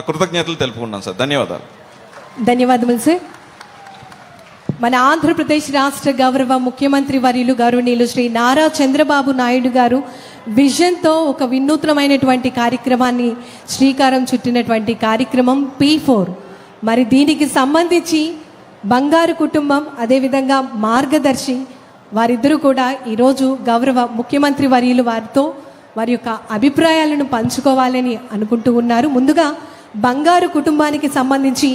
కృతజ్ఞతలు తెలుపుకున్నాను సార్. ధన్యవాదాలు. ధన్యవాదములు సార్. మన ఆంధ్రప్రదేశ్ రాష్ట్ర గౌరవ ముఖ్యమంత్రి వర్యులు గౌరవనీయులు శ్రీ నారా చంద్రబాబు నాయుడు గారు విజన్తో ఒక వినూత్నమైనటువంటి కార్యక్రమాన్ని శ్రీకారం చుట్టినటువంటి కార్యక్రమం P4. మరి దీనికి సంబంధించి బంగారు కుటుంబం అదేవిధంగా మార్గదర్శి వారిద్దరూ కూడా ఈరోజు గౌరవ ముఖ్యమంత్రి వర్యులు వారితో వారి యొక్క అభిప్రాయాలను పంచుకోవాలని అనుకుంటూ ఉన్నారు. ముందుగా బంగారు కుటుంబానికి సంబంధించి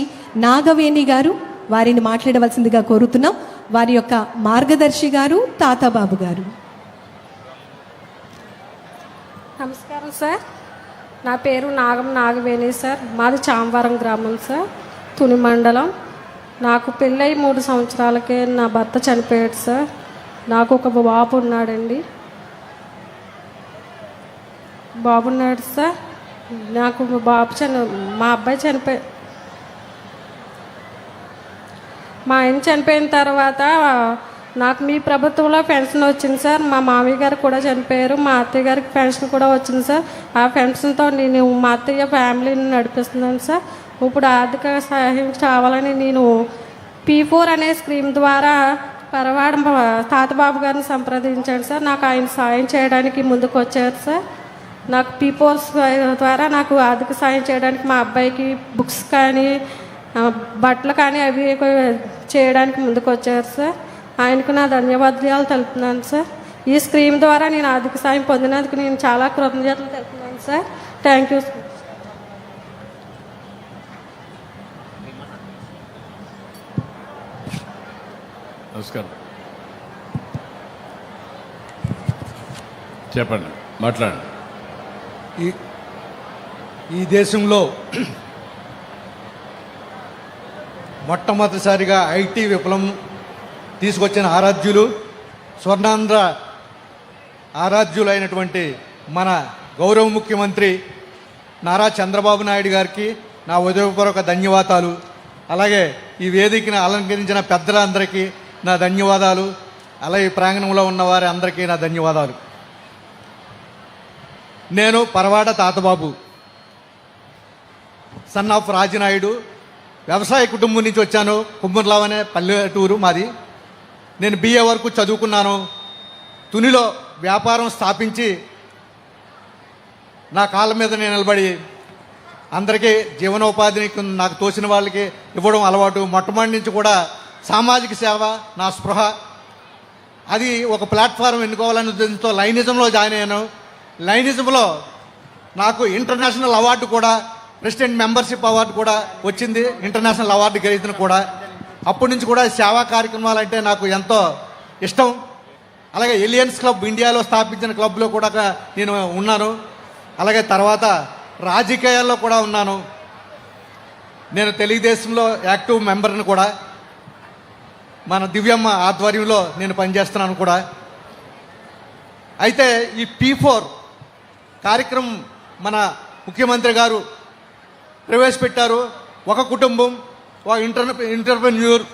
నాగవేణి గారు వారిని మాట్లాడవలసిందిగా కోరుతున్నాం. వారి యొక్క మార్గదర్శి గారు తాతాబాబు గారు. నమస్కారం సార్. నా పేరు నాగవేణి సార్. మాది చాంవరం గ్రామం సార్, తుని మండలం. నాకు పెళ్ళై 3 సంవత్సరాలకే నా భర్త చనిపోయాడు సార్. నాకు ఒక బాబు ఉన్నాడండి. బాబున్నాడు సార్. నాకు మా అబ్బాయి మా ఆయన చనిపోయిన తర్వాత నాకు మీ ప్రభుత్వంలో పెన్షన్ వచ్చింది సార్. మా మామయ్య గారు కూడా చనిపోయారు. మా అత్తయ్య గారికి పెన్షన్ కూడా వచ్చింది సార్. ఆ పెన్షన్తో నేను మా అత్తయ్య ఫ్యామిలీని నడిపిస్తున్నాను సార్. ఇప్పుడు ఆర్థిక సహాయం కావాలని నేను P4 అనే స్కీమ్ ద్వారా పరవాడ తాతబాబు గారిని సంప్రదించాను సార్. నాకు ఆయన సాయం చేయడానికి ముందుకు వచ్చారు సార్. నాకు P4 ద్వారా నాకు ఆర్థిక సాయం చేయడానికి మా అబ్బాయికి బుక్స్ కానీ బట్టలు కానీ అవి చేయడానికి ముందుకు వచ్చారు సార్. ఆయనకు నా ధన్యవాదాలు తెలుపుతున్నాను సార్. ఈ స్కీమ్ ద్వారా నేను ఆర్థిక సాయం పొందినందుకు నేను చాలా కృతజ్ఞతలు తెలుపుతున్నాను సార్. Thank you sir. నమస్కారం. చెప్పండి, మాట్లాడండి. ఈ దేశంలో మొట్టమొదటిసారిగా ఐటీ విప్లవం తీసుకొచ్చిన ఆరాధ్యులు, స్వర్ణాంధ్ర ఆరాధ్యులైనటువంటి మన గౌరవ ముఖ్యమంత్రి నారా చంద్రబాబు నాయుడు గారికి నా హృదయపూర్వక ధన్యవాదాలు. అలాగే ఈ వేదికను అలంకరించిన పెద్దలందరికీ నా ధన్యవాదాలు. అలాగే ప్రాంగణంలో ఉన్న వారి అందరికీ నా ధన్యవాదాలు. నేను పరవాడ తాతబాబు, సన్ ఆఫ్ రాజనాయుడు, వ్యవసాయ కుటుంబం నుంచి వచ్చాను. కుమ్మర్లావ్ అనే పల్లెటూరు మాది. నేను BA వరకు చదువుకున్నాను. తునిలో వ్యాపారం స్థాపించి నా కాళ్ళ మీద నేను నిలబడి అందరికీ జీవనోపాధిని నాకు తోచిన వాళ్ళకి ఇవ్వడం అలవాటు. మొట్టమొదటి నుంచి కూడా సామాజిక సేవ నా స్పృహ. అది ఒక ప్లాట్ఫారం ఎన్నుకోవాలనే ఉద్దేశంతో లైనిజంలో జాయిన్ అయ్యాను. లైనిజంలో నాకు ఇంటర్నేషనల్ అవార్డు కూడా, ప్రెసిడెంట్ మెంబర్షిప్ అవార్డు కూడా వచ్చింది. ఇంటర్నేషనల్ అవార్డు గెలిచిన కూడా. అప్పటి నుంచి కూడా సేవా కార్యక్రమాలు అంటే నాకు ఎంతో ఇష్టం. అలాగే ఎలియన్స్ క్లబ్ ఇండియాలో స్థాపించిన క్లబ్లో కూడా నేను ఉన్నాను. అలాగే తర్వాత రాజకీయాల్లో కూడా ఉన్నాను. నేను తెలుగుదేశంలో యాక్టివ్ మెంబర్ని కూడా. మన దివ్యమ్మ ఆధ్వర్యంలో నేను పనిచేస్తున్నాను కూడా. అయితే ఈ P4 కార్యక్రమం మన ముఖ్యమంత్రి గారు ప్రవేశపెట్టారు. ఒక కుటుంబం, ఒక ఎంటర్‌ప్రెన్యూర్,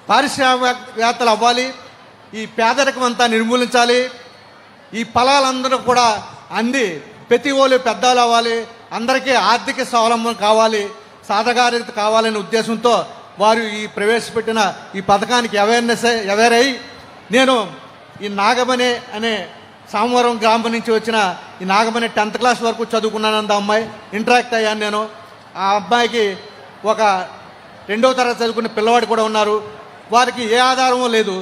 పారిశ్రామికవేత్తలు అవ్వాలి, ఈ పేదరికం అంతా నిర్మూలించాలి, ఈ ఫలాలందరూ కూడా అంది ప్రతి వాళ్ళు పెద్దలు అవ్వాలి, అందరికీ ఆర్థిక స్వావలంబన కావాలి, సాధకారికత కావాలనే ఉద్దేశంతో వారు ఈ ప్రవేశపెట్టిన ఈ పథకానికి అవేర్ అయ్యి నేను ఈ నాగమణి అనే సామవరం గ్రామం నుంచి వచ్చిన ఈ నాగమణి 10th క్లాస్ వరకు చదువుకున్నానంత అమ్మాయి ఇంటరాక్ట్ అయ్యాను నేను. ఆ అబ్బాయికి ఒక 2వ తరగతి చదువుకునే పిల్లవాడు కూడా ఉన్నారు. వారికి ఏ ఆధారమూ లేదు.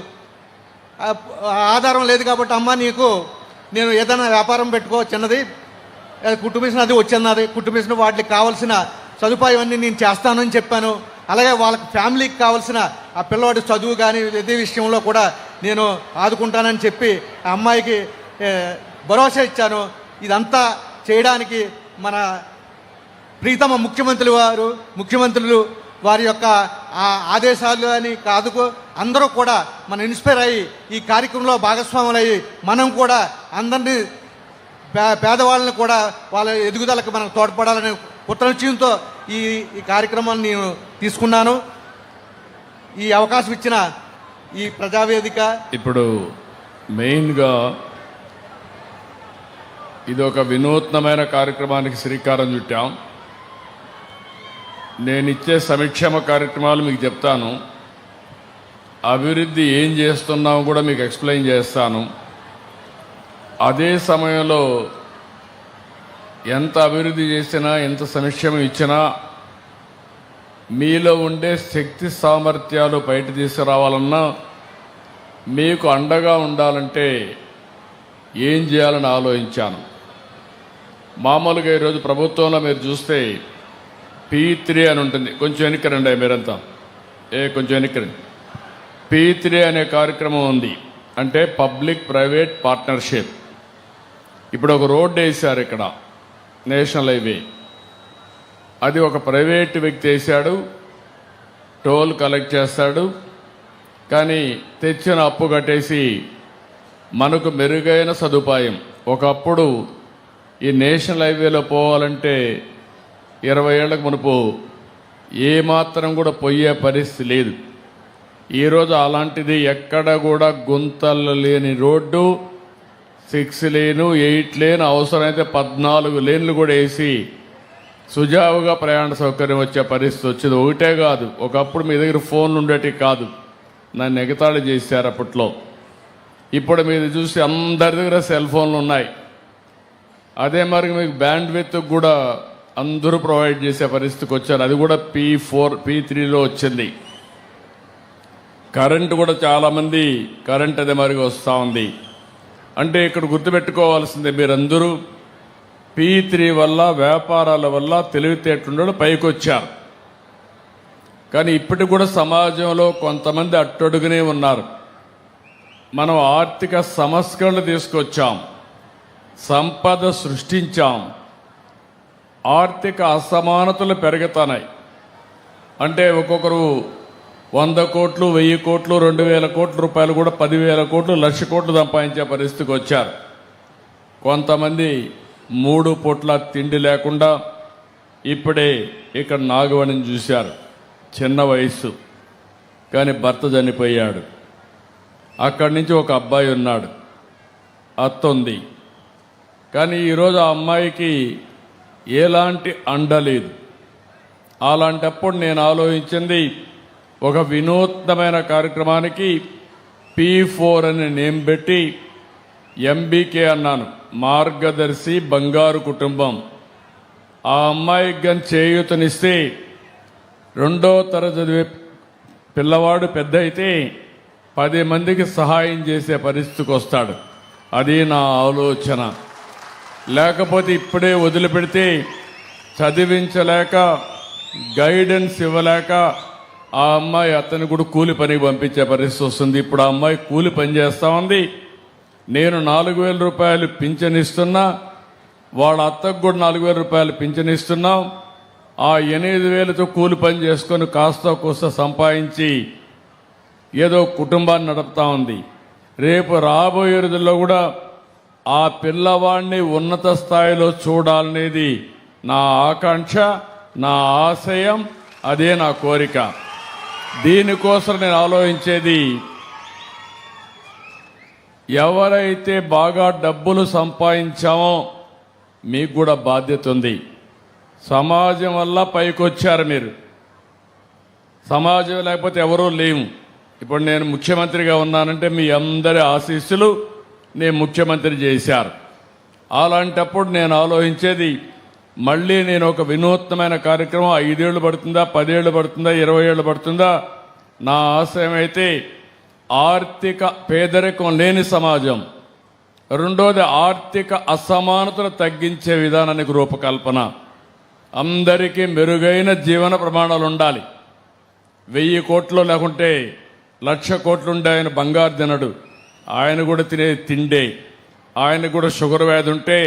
ఆధారం లేదు కాబట్టి అమ్మ నీకు నేను ఏదైనా వ్యాపారం పెట్టుకో చిన్నది, కుటుంబించిన అది వచ్చిన్నది, కుటుంబించిన వాటికి కావాల్సిన సదుపాయం అన్నీ నేను చేస్తానని చెప్పాను. అలాగే వాళ్ళకి ఫ్యామిలీకి కావాల్సిన ఆ పిల్లవాడి చదువు కానీ ఇదే విషయంలో కూడా నేను ఆదుకుంటానని చెప్పి ఆ అమ్మాయికి భరోసా ఇచ్చాను. ఇదంతా చేయడానికి మన ప్రీతమ ముఖ్యమంత్రులు వారి యొక్క ఆదేశాలు అని కాదు, అందరూ కూడా మనం ఇన్స్పైర్ అయ్యి ఈ కార్యక్రమంలో భాగస్వాములు అయ్యి మనం కూడా అందరినీ పేదవాళ్ళని కూడా వాళ్ళ ఎదుగుదలకు మనం తోడ్పడాలనే కృతనిశ్చయంతో ఈ కార్యక్రమాన్ని నేను తీసుకున్నాను. ఈ అవకాశం ఇచ్చిన ఈ ప్రజావేదిక, ఇప్పుడు మెయిన్గా ఇది ఒక వినూత్నమైన కార్యక్రమానికి శ్రీకారం చుట్టాం. నేను ఇచ్చే సంక్షేమ కార్యక్రమాలు మీకు చెప్తాను, అభివృద్ధి ఏం చేస్తున్నామో కూడా మీకు ఎక్స్ప్లెయిన్ చేస్తాను. అదే సమయంలో ఎంత అభివృద్ధి చేసినా, ఎంత సంక్షేమం ఇచ్చినా మీలో ఉండే శక్తి సామర్థ్యాలు బయట తీసుకురావాలన్నా, మీకు అండగా ఉండాలంటే ఏం చేయాలని ఆలోచించాను. మామూలుగా ఈరోజు ప్రభుత్వంలో మీరు చూస్తే P3 అని ఉంటుంది. కొంచెం వెనక్కిరండి మీరంతా, కొంచెం వెనక్కిరండి. P3 అనే కార్యక్రమం ఉంది, అంటే పబ్లిక్ ప్రైవేట్ పార్ట్నర్షిప్. ఇప్పుడు ఒక రోడ్డు వేశారు ఇక్కడ, నేషనల్ హైవే. అది ఒక ప్రైవేట్ వ్యక్తి వేశాడు, టోల్ కలెక్ట్ చేస్తాడు. కానీ తెచ్చిన అప్పు కట్టేసి మనకు మెరుగైన సదుపాయం. ఒకప్పుడు ఈ నేషనల్ హైవేలో పోవాలంటే 20 ఏళ్లకు మునుపు ఏమాత్రం కూడా పోయే పరిస్థితి లేదు. ఈరోజు అలాంటిది ఎక్కడ కూడా గుంతలు లేని రోడ్డు, 6 లేను 8 లేను, అవసరమైతే 14 లేన్లు కూడా వేసి సుజావుగా ప్రయాణ సౌకర్యం వచ్చే పరిస్థితి వచ్చింది. ఒకటే కాదు, ఒకప్పుడు మీ దగ్గర ఫోన్లు ఉండేటి కాదు, నన్ను ఎగతాళి చేశారు అప్పట్లో. ఇప్పుడు మీరు చూసి అందరి దగ్గర సెల్ ఫోన్లు ఉన్నాయి. అదే మరి మీకు బ్యాండ్ విత్ కూడా అందరూ ప్రొవైడ్ చేసే పరిస్థితికి వచ్చారు. అది కూడా P3లో వచ్చింది. కరెంటు కూడా చాలామంది కరెంట్ అదే మరిగా వస్తూ ఉంది. అంటే ఇక్కడ గుర్తుపెట్టుకోవాల్సిందే, మీరందరూ P3 వల్ల, వ్యాపారాల వల్ల తెలివితేటలు పైకి వచ్చారు. కానీ ఇప్పటికి కూడా సమాజంలో కొంతమంది అట్టడుగునే ఉన్నారు. మనం ఆర్థిక సంస్కరణలు తీసుకొచ్చాం, సంపద సృష్టించాం, ఆర్థిక అసమానతలు పెరుగుతున్నాయి. అంటే ఒక్కొక్కరు 100 కోట్లు, 1000 కోట్లు, 2000 కోట్ల రూపాయలు కూడా 10,000 కోట్లు, 1,00,000 కోట్లు సంపాదించే పరిస్థితికి వచ్చారు. కొంతమంది 3 పూట్ల తిండి లేకుండా ఇప్పుడే ఇక్కడ నాగవణిని చూశారు. చిన్న వయస్సు, కానీ భర్త చనిపోయాడు. అక్కడి నుంచి ఒక అబ్బాయి ఉన్నాడు, అత్త ఉంది. కానీ ఈరోజు ఆ అమ్మాయికి ఎలాంటి అండ లేదు. అలాంటప్పుడు నేను ఆలోచించింది, ఒక వినూత్నమైన కార్యక్రమానికి P4 అని నేమ్ పెట్టి MBK అన్నాను, మార్గదర్శి బంగారు కుటుంబం. ఆ అమ్మాయికి కానీ చేయూతనిస్తే 2వ తరగతి చదివే పిల్లవాడు పెద్ద అయితే 10 మందికి సహాయం చేసే పరిస్థితికి వస్తాడు. అది నా ఆలోచన. లేకపోతే ఇప్పుడే వదిలిపెడితే చదివించలేక, గైడెన్స్ ఇవ్వలేక ఆ అమ్మాయి అతను కూడా కూలి పనికి పంపించే పరిస్థితి వస్తుంది. ఇప్పుడు ఆ అమ్మాయి కూలి పని చేస్తా ఉంది. నేను 4,000 రూపాయలు పింఛన్ ఇస్తున్నా, వాళ్ళ అత్తకు కూడా 4,000 రూపాయలు పింఛన్ ఇస్తున్నాం. ఆ 8,000తో కూలి పని చేసుకొని కాస్త కోస్త సంపాదించి ఏదో కుటుంబాన్ని నడుపుతా ఉంది. రేపు రాబోయే రోజుల్లో కూడా ఆ పిల్లవాడిని ఉన్నత స్థాయిలో చూడాలనేది నా ఆకాంక్ష, నా ఆశయం, అదే నా కోరిక. దీనికోసం నేను ఆలోచించేది, ఎవరైతే బాగా డబ్బులు సంపాదించామో మీకు కూడా బాధ్యత ఉంది. సమాజం వల్ల పైకొచ్చారు మీరు, సమాజం లేకపోతే ఎవరూ లేము. ఇప్పుడు నేను ముఖ్యమంత్రిగా ఉన్నానంటే మీ అందరి ఆశీస్సులు నేను ముఖ్యమంత్రి చేశారు. అలాంటప్పుడు నేను ఆలోచించేది, మళ్ళీ నేను ఒక వినూత్నమైన కార్యక్రమం 5 ఏళ్ళు పడుతుందా, 10 ఏళ్ళు పడుతుందా, 20 ఏళ్ళు పడుతుందా, నా ఆశయం అయితే ఆర్థిక పేదరికం లేని సమాజం, రెండోది ఆర్థిక అసమానతలు తగ్గించే విధానానికి రూపకల్పన. అందరికీ మెరుగైన జీవన ప్రమాణాలు ఉండాలి. 1000 కోట్లు లేకుంటే 1,00,000 కోట్లు ఉండే ఆయన బంగారు తినడు, ఆయన కూడా తినే తిండే. ఆయన కూడా షుగర్ వ్యాధి ఉంటే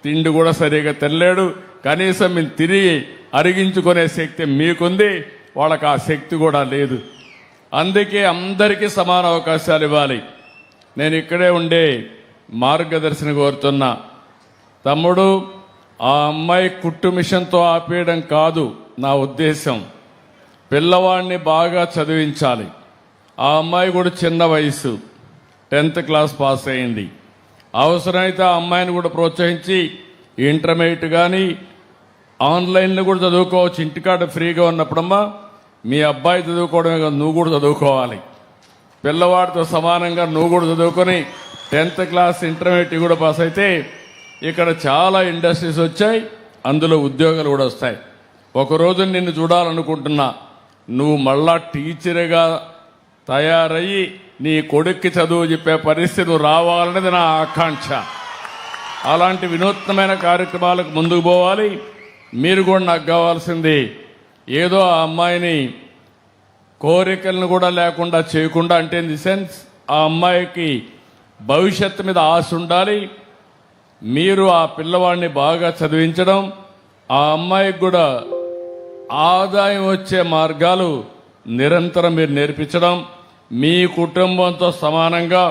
తిండి కూడా సరిగా తినలేడు. కనీసం మీరు తిరిగి అరిగించుకునే శక్తి మీకుంది, వాళ్ళకి ఆ శక్తి కూడా లేదు. అందుకే అందరికీ సమాన అవకాశాలు ఇవ్వాలి. నేను ఇక్కడే ఉండే మార్గదర్శిని కోరుతున్నా, తమ్ముడు, ఆ అమ్మాయి కుట్టు మిషన్తో ఆపేయడం కాదు నా ఉద్దేశం. పిల్లవాడిని బాగా చదివించాలి. ఆ అమ్మాయి కూడా చిన్న వయసు, 10th క్లాస్ పాస్ అయింది. అవసరమైతే ఆ అమ్మాయిని కూడా ప్రోత్సహించి ఇంటర్మీడియట్ కానీ ఆన్లైన్లో కూడా చదువుకోవచ్చు, ఇంటికాడ ఫ్రీగా ఉన్నప్పుడమ్మా మీ అబ్బాయి చదువుకోవడమే కాదు, నువ్వు కూడా చదువుకోవాలి. పిల్లవాడితో సమానంగా నువ్వు కూడా చదువుకొని 10th క్లాస్ ఇంటర్మీడియట్ కూడా పాస్ అయితే ఇక్కడ చాలా ఇండస్ట్రీస్ వచ్చాయి, అందులో ఉద్యోగాలు కూడా వస్తాయి. ఒకరోజు నిన్ను చూడాలనుకుంటున్నా, నువ్వు మళ్ళా టీచర్గా తయారయ్యి నీ కొడుక్కి చదువు చెప్పే పరిస్థితి నువ్వు రావాలనేది నా ఆకాంక్ష. అలాంటి వినూత్నమైన కార్యక్రమాలకు ముందుకు పోవాలి. మీరు కూడా నాకు కావాల్సింది ఏదో ఆ అమ్మాయిని కోరికలను కూడా లేకుండా చేయకుండా, అంటే ఇన్ ది సెన్స్ ఆ అమ్మాయికి భవిష్యత్తు మీద ఆశ ఉండాలి. మీరు ఆ పిల్లవాడిని బాగా చదివించడం, ఆ అమ్మాయికి కూడా ఆదాయం వచ్చే మార్గాలు నిరంతరం మీరు నేర్పించడం, మీ కుటుంబంతో సమానంగా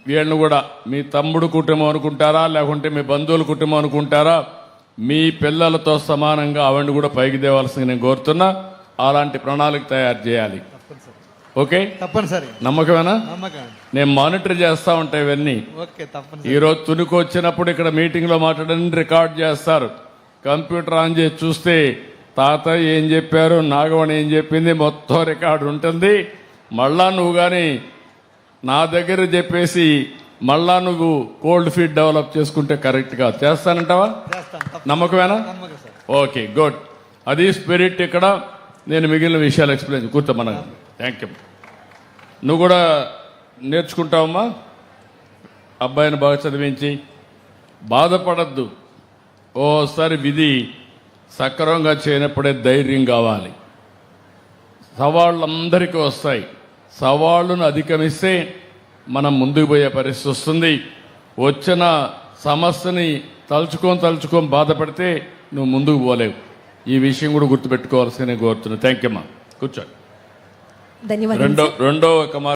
వీళ్ళని కూడా మీ తమ్ముడు కుటుంబం అనుకుంటారా, లేకుంటే మీ బంధువుల కుటుంబం అనుకుంటారా, మీ పిల్లలతో సమానంగా ఆవిడని కూడా పైకి తేవాల్సింది నేను కోరుతున్నా. అలాంటి ప్రణాళిక తయారు చేయాలి. ఓకే, తప్పనిసరి. నమ్మకమేనా? నమ్మకం. నేను మానిటర్ చేస్తా ఉంటా ఇవన్నీ. ఓకే, తప్పనిసరి. ఈరోజు తునికి వచ్చినప్పుడు ఇక్కడ మీటింగ్లో మాట్లాడని రికార్డ్ చేస్తారు. కంప్యూటర్ ఆన్ చేసి చూస్తే తాతయ్య ఏం చెప్పారు, నాగవణి ఏం చెప్పింది, మొత్తం రికార్డు ఉంటుంది. మళ్ళా నువ్వు కానీ నా దగ్గర చెప్పేసి మళ్ళా నువ్వు కోల్డ్ ఫీడ్ డెవలప్ చేసుకుంటే కరెక్ట్గా చేస్తానంటావా? చేస్తాను. నమ్మకమేనా? నమ్మకం సార్. Okay, good. అది స్పిరిట్. ఇక్కడ నేను మిగిలిన విషయాలు ఎక్స్ప్లెయిన్ కూర్చోమన్నా. Thank you. నువ్వు కూడా నేర్చుకుంటావమ్మా. అబ్బాయిని బాగా చదివించి బాధపడద్దు. ఓసారి విధి సక్రమంగా చేయనప్పుడే ధైర్యం కావాలి. సవాళ్ళు అందరికీ వస్తాయి. సవాళ్ళను అధిగమిస్తే మనం ముందుకు పోయే పరిస్థితి వస్తుంది. వచ్చిన సమస్యని తలుచుకొని బాధపడితే నువ్వు ముందుకు పోలేవు. ఈ విషయం కూడా గుర్తుపెట్టుకోవాల్సిందే కోరుతున్నా. థ్యాంక్ యూ అమ్మా. కూర్చోండి. ధన్యవాదాలు. రెండో కుమార్